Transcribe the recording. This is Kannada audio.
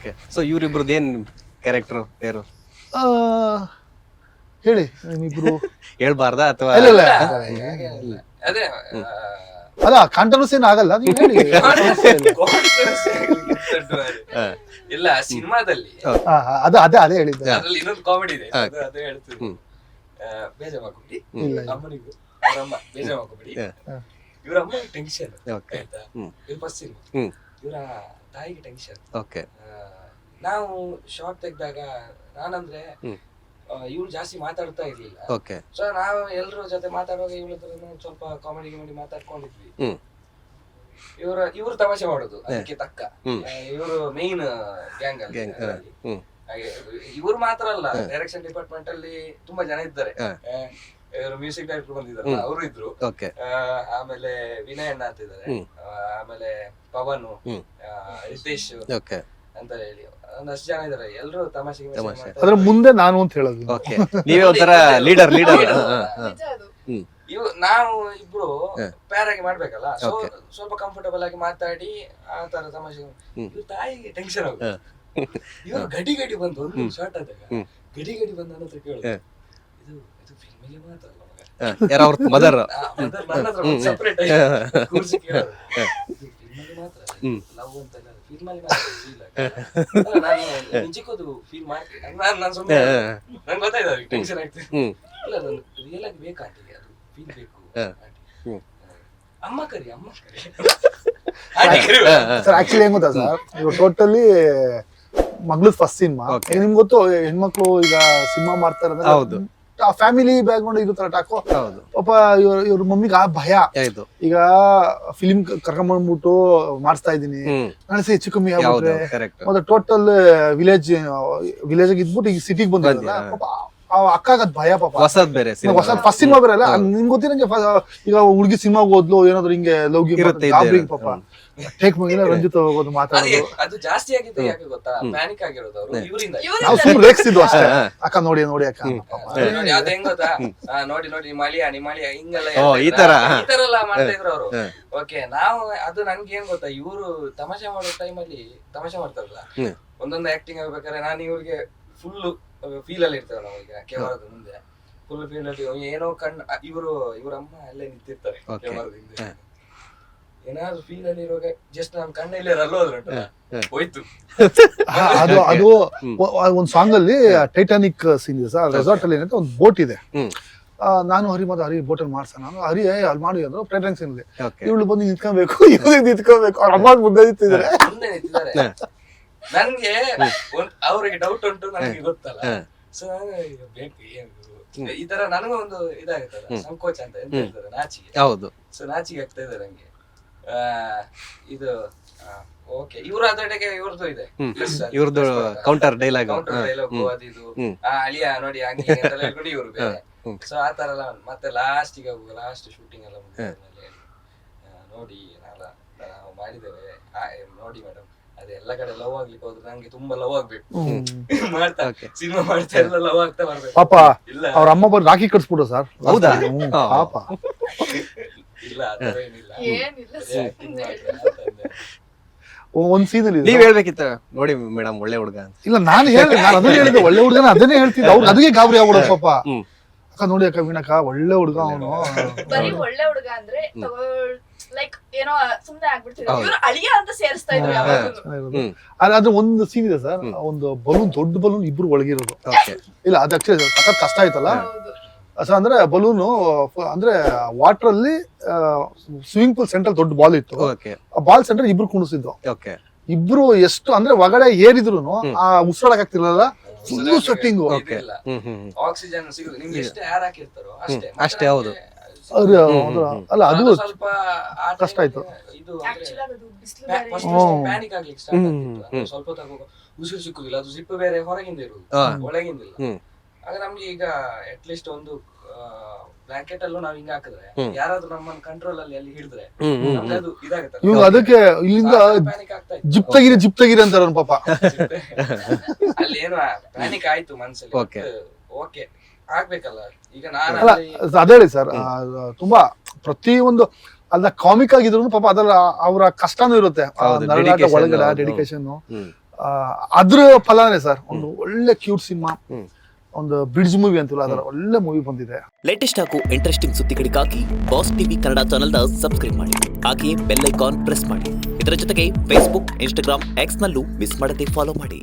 ಓಕೆ. ಸೊ ಇವ್ರಿಬ್ರದ್ದು ಏನ್ ಕ್ಯಾರೆಕ್ಟರ್ ಬೇರು ಆ, ಹೇಳಿ ನಿಮ್ಮಿಬ್ರು. ಹೇಳ್ಬಾರ್ದಾ ಅಥವಾ ಇಲ್ಲ ಇಲ್ಲ ಅದೇ ಅಲ್ಲ ಕಾಂಟ್ರವರ್ಸಿ ಏನು ಆಗಲ್ಲ, ನೀವು ಹೇಳಿ. ಇಲ್ಲ ಸಿನಿಮಾದಲ್ಲಿ ಅದೇ ಹೇಳಿದ್ದೆ. ಅದ್ರಲ್ಲಿ ಇನ್ನೊಂದು ಕಾಮಿಡಿ ಇದೆ, ಅದೇ ಹೇಳ್ತೀನಿ. ಬೇಜಾರ್ ಮಾಡ್ಕೊಬಿಡಿ, ಅಮ್ಮನಿಗೂ ಅವರಮ್ಮ ಬೇಜಾರ್ ಮಾಡ್ಕೊಬಿಡಿ. ಇವ್ರ ಅಮ್ಮನಿಗೆ ಟೆನ್ಷನ್ ಆಯ್ತಾ, ಇದು ಫಸ್ಟ್ ಸಿನಿಮಾ. ಇವರ ತಾಯಿಗೆ ಟೆನ್ಷನ್. ಓಕೆ. ನಾವು ಶಾರ್ಟ್ ತೆಗ್ದಾಗ ನಾನಂದ್ರೆ ಇವ್ರು ಜಾಸ್ತಿ ಮಾತಾಡ್ತಾ ಇರ್ಲಿಲ್ಲ. ಓಕೆ. ಸೊ ನಾವು ಎಲ್ರ ಜೊತೆ ಮಾತಾಡುವಾಗ ಇವಳ ಸ್ವಲ್ಪ ಕಾಮಿಡಿ ಮಾತಾಡ್ಕೊಂಡಿದ್ವಿ. ಇವ್ರು ತಮಾಷೆ ಮಾಡೋದು ಅದಕ್ಕೆ ತಕ್ಕ. ಇವರು ಮೇನ್ ಗ್ಯಾಂಗ್ ಅಲ್ಲಿ. ಇವ್ರು ಮಾತ್ರ ಅಲ್ಲ, ಡೈರೆಕ್ಷನ್ ಡಿಪಾರ್ಟ್ಮೆಂಟ್ ಅಲ್ಲಿ ತುಂಬಾ ಜನ ಇದ್ದಾರೆ. ಇವರು ಮ್ಯೂಸಿಕ್ ಡೈರೆಕ್ಟರ್ ಬಂದಿದ್ದಾರೆ, ಅವರು ಇದ್ರು. ಆಮೇಲೆ ವಿನಯ್ ಅಣ್ಣ ಅಂತ ಇದ್ದಾರೆ, ಆಮೇಲೆ ಪವನ್, ರಿತೇಶ್ ಅಂತ ಹೇಳಿ ಒಂದಷ್ಟು ಜನ ಇದಾರೆ. ಎಲ್ರು ತಮಾಷೆಗೆ ಅದ್ರ ಮುಂದೆ ನಾನು ಅಂತ ಹೇಳೋದು. ಓಕೆ. ನೀವೇ ಒಂಥರ ಲೀಡರ್. ನಾವು ಇಬ್ರು ಪೇರ್ ಆಗಿ ಮಾಡ್ಬೇಕಲ್ಲ, ಸ್ವಲ್ಪ ಕಂಫರ್ಟಬಲ್ ಆಗಿ ಮಾತಾಡಿ ಆ ತರ ತಮಾಷೆ. ಇವ್ರ ತಾಯಿಗೆ ಟೆನ್ಷನ್ ಆಗುತ್ತೆ. ಇವ್ರು ಗಡಿ ಬಂದು ಒಂದು ಶಾರ್ಟ್ ಆದಾಗ ಗಡಿ ಬಂದ ನನ್ನ ಹತ್ರ ಕೇಳೋದು, ಇದು ಫಿಲ್ಮಿಗೆ ಮಾತ್ರ ಅಲ್ಲ ಮಗ, ಯಾರ ಅವ್ರ ಮದರ್ ನನ್ನ ಹತ್ರ ಸೆಪರೇಟ್ ಕೂರ್ಸಿ ಕೇಳೋದು, ಫಿಲ್ಮಿಗೆ ಮಾತ್ರ ಲವ್ ಅಂತ ಇಲ್ಲ, ಫಿಲ್ಮಲ್ಲಿ ಮಾತ್ರ ಫೀಲ್ ಆಗ. ನಾನು ನಿಜಕ್ಕೂ ಫೀಲ್ ಮಾಡ್ತೀನಿ. ನಾನು ಸುಮ್ಮನೆ ನಂಗೆ ಗೊತ್ತಾಯ್ತು ಅವ್ರಿಗೆ ಟೆನ್ಷನ್ ಆಗ್ತದೆ. ಇಲ್ಲ ನಾನು ರಿಯಲ್ ಆಗಿ ಬೇಕಾಗ್ತದೆ, ಅದು ಫೀಲ್ ಬೇಕು. ಅಮ್ಮ ಕರಿ ಸರ್ ಆಕ್ಚುಲಿ ಹೆಂಗ್ ಗೊತ್ತಾ ಸರ್, ಇವಾಗ ಟೋಟಲಿ ಮಗ್ಳದ್ ಫಸ್ಟ್ ಸಿನಿಮಾ. ಈಗ ನಿಮ್ಗೆ ಗೊತ್ತು, ಹೆಣ್ಮಕ್ಳು ಈಗ ಸಿನಿಮಾ ಮಾಡ್ತಾರೆ ಅಂದ್ರೆ ಫ್ಯಾಮಿಲಿ ಬ್ಯಾಕ್ ಗ್ರೌಂಡ್ ಇರೋ ತರ ಟಾಕು. ಪಾಪ ಇವ್ರ ಮಮ್ಮಿಗೆ ಆ ಭಯ, ಈಗ ಫಿಲಿಂ ಕರ್ಕೊಂಡ್ಬಂದ್ಬಿಟ್ಟು ಮಾಡಿಸ್ತಾ ಇದೀನಿ ನಾಳೆ ಹೆಚ್ಚು ಕಮ್ಮಿ ಆಗ್ಬಿಟ್ರೆ ಮತ್ತೆ ಟೋಟಲ್ ವಿಲೇಜ್ ಇದ್ಬಿಟ್ಟು ಈಗ ಸಿಟಿಗೆ ಬಂದಿರಲ್ಲ, ಪಾಪ ಅಕ್ಕಾಗ ಅದ್ ಭಯ. ಪಾಪ ಹೊಸದ್ ಬೇರೆ, ಫಸ್ಟ್ ಸಿನಿಮಾ ಬೇರೆ ಅಲ್ಲ. ನಿಮ್ಗೆ ಗೊತ್ತಿರಂಗೆ ಈಗ ಹುಡುಗಿ ಸಿನಿಮಾ ಹೋದ್ಲು ಏನಾದ್ರು ಹಿಂಗೆ ಲವ್ ಪಾಪ ಟೇಕ್ ಮುಗಿನ ರಂಜಿತ್ ಹೋಗೋದು ಮಾತಾಡೋದು ಅದು ಜಾಸ್ತಿ ಆಗಿದ್ದು ಯಾಕೆ ಗೊತ್ತಾ, ಪ್ಯಾನಿಕ್ ಆಗಿರೋದು ಅವರು ಇವರಿಂದ. ನಾವು ಸುಮ್ಮನೆ ರೇಗಿಸಿದ್ವು ಅಷ್ಟೇ, ಅಕ್ಕ ನೋಡಿ ಅಕ್ಕ ಅದ ಹೆಂಗ್ ಗೊತ್ತಾ, ನೋಡಿ ಮಳಿಯ ಹಿಂಗೆಲ್ಲ ಈ ತರ ಎಲ್ಲ ಮಾಡ್ತಾ ಇದ್ರು ಅವರು. ಓಕೆ. ನಾವು ಅದು ನನ್ಗೆ ಏನ್ ಗೊತ್ತಾ, ಇವರು ತಮಾಷೆ ಮಾಡೋ ಟೈಮಲ್ಲಿ ತಮಾಷೆ ಮಾಡ್ತಾರಲ್ಲ, ಒಂದೊಂದು ಆಕ್ಟಿಂಗ್ ಆಗ್ಬೇಕಾದ್ರೆ ನಾನು ಇವ್ರಿಗೆ ಫುಲ್ ಫೀಲ್ ಅಲ್ಲಿ ಇರ್ತಾರೆ. ನಾವೀಗ ಕ್ಯಾಮರಾದ ಮುಂದೆ ಫುಲ್ ಫೀಲ್ ಅಲ್ಲಿ ಏನೋ ಇವ್ರ ಅಮ್ಮ ಅಲ್ಲೇ ನಿಂತಿರ್ತಾರೆ ಕ್ಯಾಮರಾದ ಹಿಂದೆ. ಏನಾದ್ರು ಫೀಲ್ ಅಲ್ಲಿ ಇರುವಾಗ ಜಸ್ಟ್ ನಮ್ ಕಣ್ಣಲ್ಲಿ ಹೋಯ್ತು. ಅದು ಒಂದ್ ಸಾಂಗ್ ಅಲ್ಲಿ ಟೈಟಾನಿಕ್ ಸೀನ್ ಇದೆ ಸರ್, ರೆಸಾರ್ಟ್ ಅಲ್ಲಿ ಏನಂತ ಒಂದು ಬೋಟ್ ಇದೆ. ನಾನು ಹರಿ ಬೋಟ್ ಅಲ್ಲಿ ಮಾಡ್ಸ, ನಾನು ಹರಿ ಅಲ್ಲಿ ಮಾಡಿ ಅಂದ್ರು ಟೈಟಾನಿಕ್ ಸೀನ್ ಅಲ್ಲಿ. ಇವಳು ಬಂದು ನಿಂತ್ಕೊಬೇಕು, ಇವ್ರಿಗೆ ನಿಂತ್ಕೊಬೇಕು, ಅವ್ರ ಅಮ್ಮ ಮುಂದೆ ನಿಂತಿದ್ದಾರೆ. ನನ್ಗೆ ಅವ್ರಿಗೆ ಡೌಟ್ ಉಂಟು, ನನಗೆ ಗೊತ್ತಲ್ಲ. ಸೊ ಬೇಕು ಏನು ಈ ತರ ನನಗೂ ಒಂದು ಇದಾಗುತ್ತಲ್ಲ, ಸಂಕೋಚ ಅಂತ ಎಂತ ಹೇಳ್ತಾರೆ, ನಾಚಿಕೆ. ಹೌದು. ಸೊ ನಾಚಿಕೆ ಆಗ್ತಾ ಇದೆ ನಂಗೆ. ಇದು ಓಕೆ. ಇವ್ರ ಅದಕ್ಕೆ ಇವ್ರದ್ದು ಇದೆ, ಇವ್ರದ್ದು ಕೌಂಟರ್ ಡೈಲಾಗ್ ಅದಿದು ಅಳಿಯ ನೋಡಿ ಹಂಗೆ ಅಂತೆಲ್ಲ ಹೇಳ್ಕೊಂಡು ಇವ್ರು ಬೇರೆ. ಸೊ ಆ ತರ ಎಲ್ಲ ಮತ್ತೆ ಲಾಸ್ಟ್ ಶೂಟಿಂಗ್ ಎಲ್ಲ ನೋಡಿ ನಾವು ಮಾಡಿದ್ದೇವೆ ನೋಡಿ ಮೇಡಮ್, ಅದೆಲ್ಲ ಕಡೆ ಲವ್ ಆಗ್ಲಿಕ್ಕೆ ಹೋದ್ರೆ ನಂಗೆ ತುಂಬಾ ಲವ್ ಆಗ್ಬೇಕು. ಮಾಡ್ತಾ ಸಿನಿಮಾ ಮಾಡ್ತಾ ಎಲ್ಲ ಲವ್ ಆಗ್ತಾ ಬರ್ಬೇಕು. ಪಾಪ ಅವ್ರ ಅಮ್ಮ ಬಂದು ರಾಖಿ ಕಟ್ಸ್ಬಿಡು ಸರ್. ಹೌದಾ? ಪಾಪ ಇಲ್ಲ ಆತರ ಏನಿಲ್ಲ. ಒಂದ್ ಸೀನ್ ಅಲ್ಲಿ ನೀವ್ ಹೇಳ್ಬೇಕಿತ್ತ, ನೋಡಿ ಮೇಡಮ್ ಒಳ್ಳೆ ಹುಡುಗ ಅಂತ. ಇಲ್ಲ ನಾನು ಅದನ್ನೇ ಹೇಳಿದೆ, ಒಳ್ಳೆ ಹುಡುಗನ ಅದನ್ನೇ ಹೇಳ್ತಿದ್ದೆ. ಅವ್ರು ಅದಕ್ಕೆ ಗಾಬರಿ ಆಗ್ಬಿಡೋ ಪಾಪ. ಅಕ್ಕ ನೋಡಿ ಅಕ್ಕ ವೀಣಕ್ಕ ಒಳ್ಳೆ ಹುಡುಗ ಅವನು. ಬರೀ ಒಳ್ಳೆ ಹುಡುಗ ಅಂದ್ರೆ ಲೈಕ್ ಏನೋ ಸುಮ್ನೆ ಆಗ್ಬಿಡ್ತಿದ್ರು, ಇವ್ರು ಅಳಿಯ ಅಂತ ಸೇರಿಸ್ತಾ ಇದ್ರು ಯಾವಾಗ್ಲೂ. ಅದ್ರ ಒಂದು ಸೀನ್ ಇದೆ ಸರ್, ಒಂದು ಬಲೂನ್, ದೊಡ್ಡ ಬಲೂನ್ ಇಬ್ರು ಒಳಗಿರೋದು. ಇಲ್ಲ ಅದು ಆಕ್ಚುಲಿ ಸಖತ್ ಕಷ್ಟ ಆಯ್ತಲ್ಲ ಸರ್. ಅಂದ್ರೆ ಬಲೂನು ಅಂದ್ರೆ ವಾಟರ್ ಅಲ್ಲಿ ಸ್ವಿಮ್ಮಿಂಗ್ ಪೂಲ್ ಸೆಂಟ್ರಲ್ ದೊಡ್ಡ ಬಾಲ್ ಇತ್ತು, ಆ ಬಾಲ್ ಸೆಂಟರ್ ಇಬ್ರು ಕುಣಿಸಿದ್ದು. ಇಬ್ರು ಎಷ್ಟು ಅಂದ್ರೆ ಒಳಗಡೆ ಏರಿದ್ರು ಆ ಉಸಿರಾಡಕ್ ಆಗ್ತಿರ್ಲಿಲ್ಲ, ಫುಲ್ ಸ್ವೆಟ್ಟಿಂಗ್. ಆಕ್ಸಿಜನ್ ಸಿಗುದು ನಿಮ್ಗೆ ಎಷ್ಟು ಏರ್ ಹಾಕಿರ್ತಾರೋ ಅಷ್ಟೇ. ಹೌದು. ಅಲ್ಲ ಅದು ಸ್ವಲ್ಪ ಕಷ್ಟ ಆಯ್ತು. ಇದು ಪ್ಯಾನಿಕ್ ಆಗ್ಲಿಕ್ಕೆ ಸ್ಟಾರ್ಟ್ ಆಗ್ತಿತ್ತು. ಸ್ವಲ್ಪ ಹೊತ್ತು ಉಸಿರು ಸಿಕ್ಕುದಿಲ್ಲ, ಅದು ಜಿಪ್ ಬೇರೆ ಹೊರಗಿಂದ ಇರುದು, ಒಳಗಿಂದಿಲ್ಲ. ಆಗ ನಮ್ಗೆ ಈಗ ಅಟ್ ಲೀಸ್ಟ್ ಒಂದು ಬ್ಲಾಂಕೆಟ್ ಅಲ್ಲೂ ನಾವ್ ಹಿಂಗ ಹಾಕಿದ್ರೆ ಯಾರಾದ್ರೂ ನಮ್ಮನ್ನ ಕಂಟ್ರೋಲ್ ಅಲ್ಲಿ ಅಲ್ಲಿ ಹಿಡಿದ್ರೆ ನಮ್ಗೆ ಅದು ಇದಾಗುತ್ತೆ. ಇವ್ರು ಅದಕ್ಕೆ ಇಲ್ಲಿಂದ ಜಿಪ್ ತೆಗಿರಿ ಅಂತಾರ ಪಾಪ. ಅಲ್ಲಿ ಏನು ಪ್ಯಾನಿಕ್ ಆಯ್ತು ಮನ್ಸಲ್ಲಿ. ಓಕೆ ಆಗ್ಬೇಕಲ್ಲ ಈಗ ನಾನು ಅದೇ ಹೇಳಿ ಸರ್, ತುಂಬಾ ಪ್ರತಿಯೊಂದು ಅದ ಕಾಮಿಕ್ ಆಗಿದ್ರು ಪಾಪ ಅದ್ರಲ್ಲಿ ಅವರ ಕಷ್ಟನೂ ಇರುತ್ತೆ. ಒಳಗಡೆ ಡೆಡಿಕೇಶನ್ ಅದ್ರ ಫಲನೇ ಸರ್ ಒಂದು ಒಳ್ಳೆ ಕ್ಯೂಟ್ ಸಿನಿಮಾ, ಒಂದು ಬ್ರಿಡ್ಜ್ ಮೂವಿ ಅಂತಿಲ್ಲ, ಅದರ ಒಳ್ಳೆ ಮೂವಿ ಬಂದಿದೆ. ಲೇಟೆಸ್ಟ್ ಹಾಗೂ ಇಂಟ್ರೆಸ್ಟಿಂಗ್ ಸುದ್ದಿಗಳಿಗಾಗಿ ಬಾಸ್ ಟಿವಿ ಕನ್ನಡ ಚಾನೆಲ್ನ ಸಬ್ಸ್ಕ್ರೈಬ್ ಮಾಡಿ, ಹಾಗೆಯೇ ಬೆಲ್ ಐಕಾನ್ ಪ್ರೆಸ್ ಮಾಡಿ. ಇದರ ಜೊತೆಗೆ ಫೇಸ್ಬುಕ್, ಇನ್ಸ್ಟಾಗ್ರಾಮ್, ಎಕ್ಸ್ ನಲ್ಲೂ ಮಿಸ್ ಮಾಡದೆ ಫಾಲೋ ಮಾಡಿ.